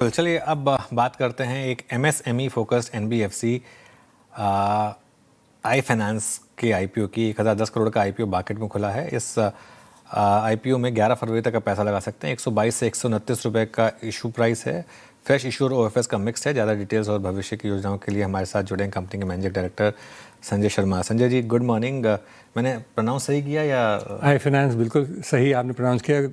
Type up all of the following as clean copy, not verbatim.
तो चलिए अब बात करते हैं एक MSME focused NBFC I finance के आईपीओ की। 1010 करोड़ का आईपीओ मार्केट में खुला है। इस आईपीओ में 11 फरवरी तक का पैसा लगा सकते हैं। 122 से 129 रुपए का इशू प्राइस है। फ्रेश इशू और ओएफएस का मिक्स है। ज़्यादा डिटेल्स और भविष्य की योजनाओं के लिए हमारे साथ जुड़े हैं कंपनी के managing director Sanjay Sharma. Sanjay ji good morning. मैंने प्रोनाउंस सही किया या? आई फाइनेंस बिल्कुल सही आपने प्रोनाउंस किया।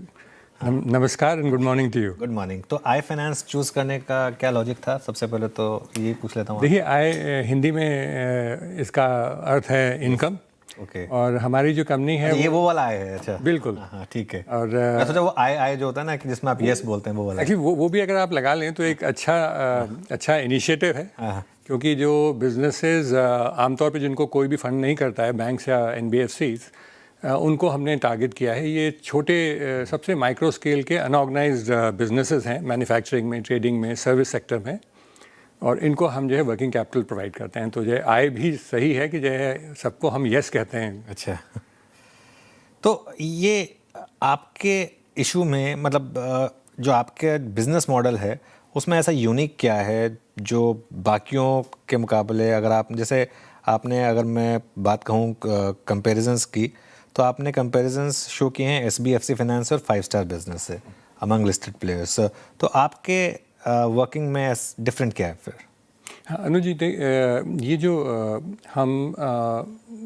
नमस्कार and good morning to you. Good morning. तो आई फाइनेंस चूज करने का क्या लॉजिक था? सबसे पहले तो ये पूछ लेता हूँ। देखिए आई हिंदी में इसका अर्थ है इनकम। ओके। और हमारी जो कंपनी है ये वो वाला आय है। अच्छा बिल्कुल। हाँ ठीक है। और मैं सोचा वो आय जो होता है ना कि जिसमें आप यस बोलते हैं वो वाला। एक्चुअली वो भी अगर आप लगा लें तो एक अच्छा इनिशिएटिव है। क्योंकि जो बिजनेसेस आमतौर पे जिनको कोई भी फंड नहीं करता है, बैंक्स या एनबीएफसीज, उनको हमने टारगेट किया है। ये छोटे सबसे माइक्रो स्केल के अनऑर्गेनाइज्ड बिजनेसेस हैं, मैन्युफैक्चरिंग में, ट्रेडिंग में, सर्विस सेक्टर में, और इनको हम जो है वर्किंग कैपिटल प्रोवाइड करते हैं। तो जो है आय भी सही है कि जो है सबको हम यस कहते हैं। अच्छा, तो ये आपके इशू में मतलब जो आपके बिजनेस मॉडल है उसमें ऐसा यूनिक क्या है जो बाकियों के मुकाबले, अगर आप जैसे आपने, अगर मैं बात कहूँ कंपैरिजंस की, तो आपने कंपैरिजंस शो किए हैं एसबीएफसी फाइनेंस और 5 स्टार बिजनेस से अमंग लिस्टेड प्लेयर्स। तो आपके वर्किंग में डिफरेंट क्या है फिर? हाँ अनुज जी, ये जो हम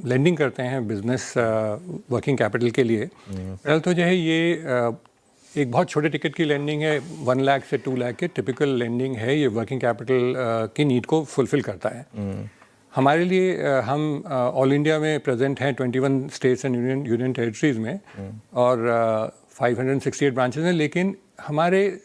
लेंडिंग करते हैं बिजनेस वर्किंग कैपिटल के लिए, पहले तो जो है ये एक बहुत छोटे टिकट की लेंडिंग है। 1 लाख से 2 लाख के टिपिकल लेंडिंग है। ये वर्किंग कैपिटल की नीड को फुलफिल करता है। हमारे लिए हम ऑल इंडिया में प्रेजेंट हैं 21 स्टेट्स एंड यूनियन टेरिटरीज में, और 568 ब्रांचेस हैं। लेकिन हमारे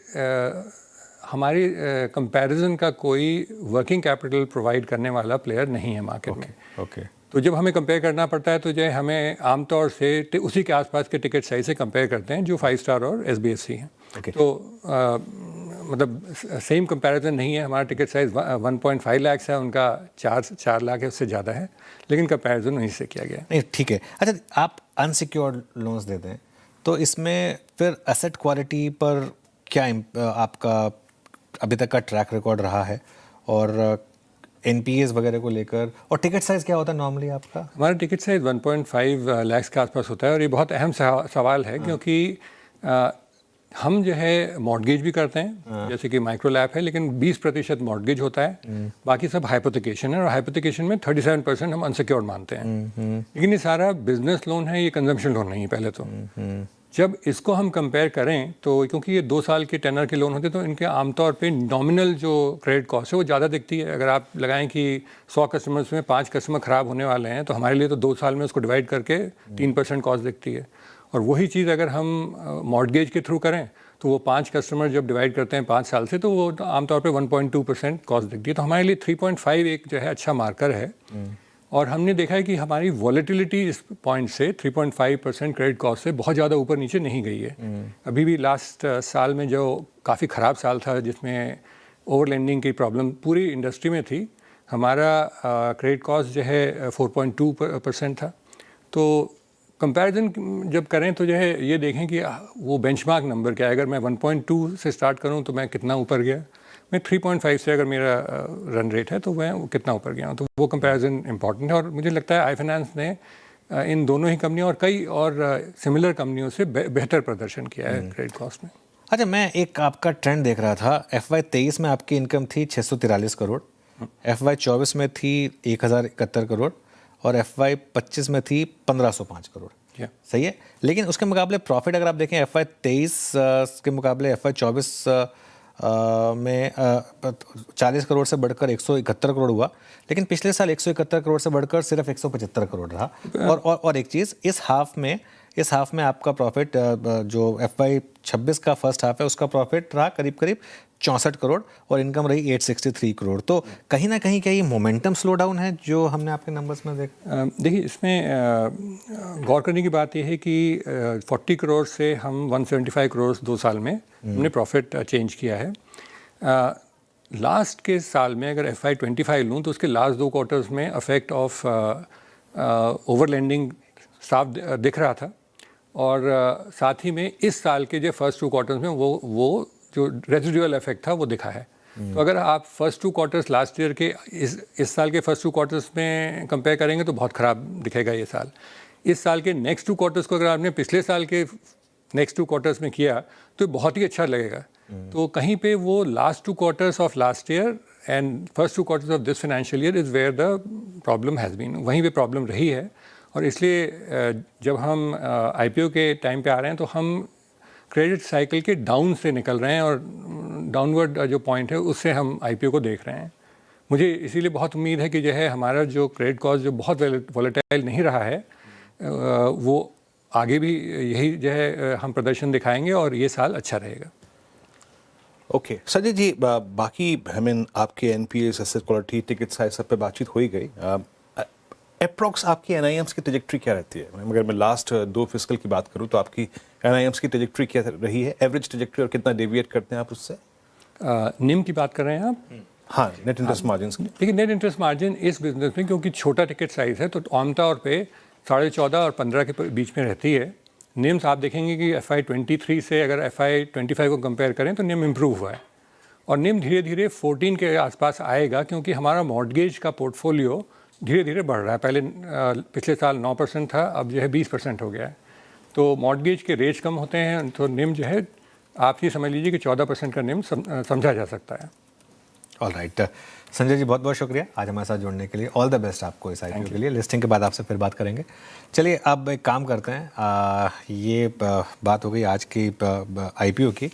कंपैरिजन का कोई वर्किंग कैपिटल प्रोवाइड करने वाला प्लेयर नहीं है मार्केट में। ओके। तो जब हमें कंपेयर करना पड़ता है तो जो है हमें आमतौर से उसी के आसपास के टिकट साइज से कंपेयर करते हैं जो 5 स्टार और एसबीएफसी हैं। तो मतलब सेम कंपैरिजन नहीं है। हमारा टिकट साइज 1.5 लाख है, उनका 4 लाख है, उससे ज़्यादा है, लेकिन कंपैरिजन वहीं से किया गया। नहीं ठीक है। अच्छा, आप अनसिक्योर्ड लोन्स देते हैं तो इसमें फिर एसेट क्वालिटी पर क्या आपका अभी तक का ट्रैक रिकॉर्ड रहा है, और एनपीएस वगैरह को लेकर, और टिकट साइज़ क्या होता है नॉर्मली आपका? हमारा टिकट साइज 1.5 लाख के आसपास होता है। और ये बहुत अहम सवाल है क्योंकि हम जो है मॉर्गेज भी करते हैं, जैसे कि माइक्रो लैप है, लेकिन 20% मॉर्गेज होता है, बाकी सब हाइपोथिकेशन है। और हाइपोथिकेशन में 37% हम अनसिक्योर्ड मानते हैं। लेकिन ये सारा बिजनेस लोन है, ये कंजम्पशन लोन नहीं है। पहले तो जब इसको हम कंपेयर करें तो क्योंकि ये 2 साल के टेनर के लोन होते हैं तो इनके आमतौर पे नॉमिनल जो क्रेडिट कॉस्ट है वो ज़्यादा दिखती है। अगर आप लगाएं कि 100 कस्टमर्स में 5 कस्टमर ख़राब होने वाले हैं तो हमारे लिए तो 2 साल में उसको डिवाइड करके 3% कॉस्ट दिखती है। और वही चीज़ अगर हम मॉर्गेज के थ्रू करें तो वो 5 कस्टमर जब डिवाइड करते हैं 5 साल से तो वो आमतौर पर 1.2% कॉस्ट दिखती है। तो हमारे लिए 3.5 एक जो है अच्छा मार्कर है। और हमने देखा है कि हमारी वॉलेटिलिटी इस पॉइंट से 3.5% क्रेडिट कॉस्ट से बहुत ज़्यादा ऊपर नीचे नहीं गई है। अभी भी लास्ट साल में जो काफ़ी ख़राब साल था जिसमें ओवर लेंडिंग की प्रॉब्लम पूरी इंडस्ट्री में थी, हमारा क्रेडिट कॉस्ट जो है 4.2% था। तो कंपैरिजन जब करें तो जो है ये देखें कि वो बेंचमार्क नंबर क्या है। अगर मैं 1.2 से स्टार्ट करूं तो मैं कितना ऊपर गया, मैं 3.5 से अगर मेरा रन रेट है तो मैं कितना ऊपर गया हूँ। तो वो कंपैरिजन इंपॉर्टेंट है। और मुझे लगता है आई फाइनेंस ने इन दोनों ही कंपनियों और कई और सिमिलर कंपनियों से बेहतर प्रदर्शन किया है क्रेडिट कॉस्ट में। अच्छा, मैं एक आपका ट्रेंड देख रहा था। FY23 में आपकी इनकम थी 643 करोड़, FY24 में थी 1071 करोड़, और FY25 में थी 1505 करोड़। सही है। लेकिन उसके मुकाबले प्रॉफिट अगर आप देखें FY23 के मुकाबले FY24 में 40 करोड़ से बढ़कर 171 करोड़ हुआ, लेकिन पिछले साल 171 करोड़ से बढ़कर सिर्फ 175 करोड़ रहा। और एक चीज़, इस हाफ में आपका प्रॉफिट जो FY26 का फर्स्ट हाफ है उसका प्रॉफिट रहा करीब 64 करोड़, और इनकम रही 863 करोड़। तो कहीं ना कहीं क्या ये मोमेंटम स्लो डाउन है जो हमने आपके नंबर्स में देखिए इसमें गौर करने की बात यह है कि 40 करोड़ से हम 175 करोड़ 2 साल में हमने प्रॉफिट चेंज किया है। लास्ट के साल में अगर FY25 लूँ तो उसके लास्ट 2 क्वार्टर्स में अफेक्ट ऑफ ओवर लेंडिंग साफ दिख रहा था। और साथ ही में इस साल के जो फर्स्ट 2 क्वार्टर्स में वो जो रेजिडुअल इफेक्ट था वो दिखा है। तो अगर आप फर्स्ट 2 क्वार्टर्स लास्ट ईयर के इस साल के फर्स्ट 2 क्वार्टर्स में कंपेयर करेंगे तो बहुत ख़राब दिखेगा ये साल। इस साल के नेक्स्ट 2 क्वार्टर्स को अगर आपने पिछले साल के नेक्स्ट 2 क्वार्टर्स में किया तो बहुत ही अच्छा लगेगा। तो कहीं पे वो last 2 quarters of last year and first 2 quarters of this financial year is where the problem has been, वहीं पे प्रॉब्लम रही है। और इसलिए जब हम IPO के टाइम पे आ रहे हैं तो हम क्रेडिट साइकिल के डाउन से निकल रहे हैं और डाउनवर्ड जो पॉइंट है उससे हम IPO को देख रहे हैं। मुझे इसीलिए बहुत उम्मीद है कि जो है हमारा जो क्रेडिट कॉस्ट जो बहुत वॉलेटाइल नहीं रहा है वो आगे भी यही जो है हम प्रदर्शन दिखाएंगे और ये साल अच्छा रहेगा। ओके संजय जी, बाकी आपके NPAs, asset quality, ticket size सब पे बातचीत हो ही गई। अप्रॉक्स आपकी NIMs की ट्रैजेक्टरी क्या रहती है? अगर मैं लास्ट 2 फिस्कल की बात करूं तो आपकी NIMs की ट्रैजेक्टरी क्या रही है, एवरेज ट्रैजेक्टरी, और कितना डेविएट करते हैं आप उससे? निम की बात कर रहे हैं आप? हाँ, नेट इंटरेस्ट मार्जिन की। देखिए, नेट इंटरेस्ट मार्जिन इस बिजनेस में क्योंकि छोटा टिकट साइज़ है तो आमतौर पे 14.5 और 15 के बीच में रहती है। निम्स आप देखेंगे कि FY 23 से अगर FY 25 को कंपेयर करें तो निम इम्प्रूव हुआ है और निम धीरे धीरे 14 के आसपास आएगा क्योंकि हमारा मॉर्टगेज का पोर्टफोलियो धीरे धीरे बढ़ रहा है। पहले पिछले साल 9% था, अब जो है 20% हो गया है। तो मॉर्टगेज के रेट्स कम होते हैं तो निम जो है आप ये समझ लीजिए कि 14% का निम समझा जा सकता है। ऑल राइट, संजय जी बहुत बहुत शुक्रिया आज हमारे साथ जुड़ने के लिए। ऑल द बेस्ट आपको इस IPO के लिए। लिस्टिंग के बाद आपसे फिर बात करेंगे। चलिए अब एक काम करते हैं, ये बात हो गई आज की IPO की।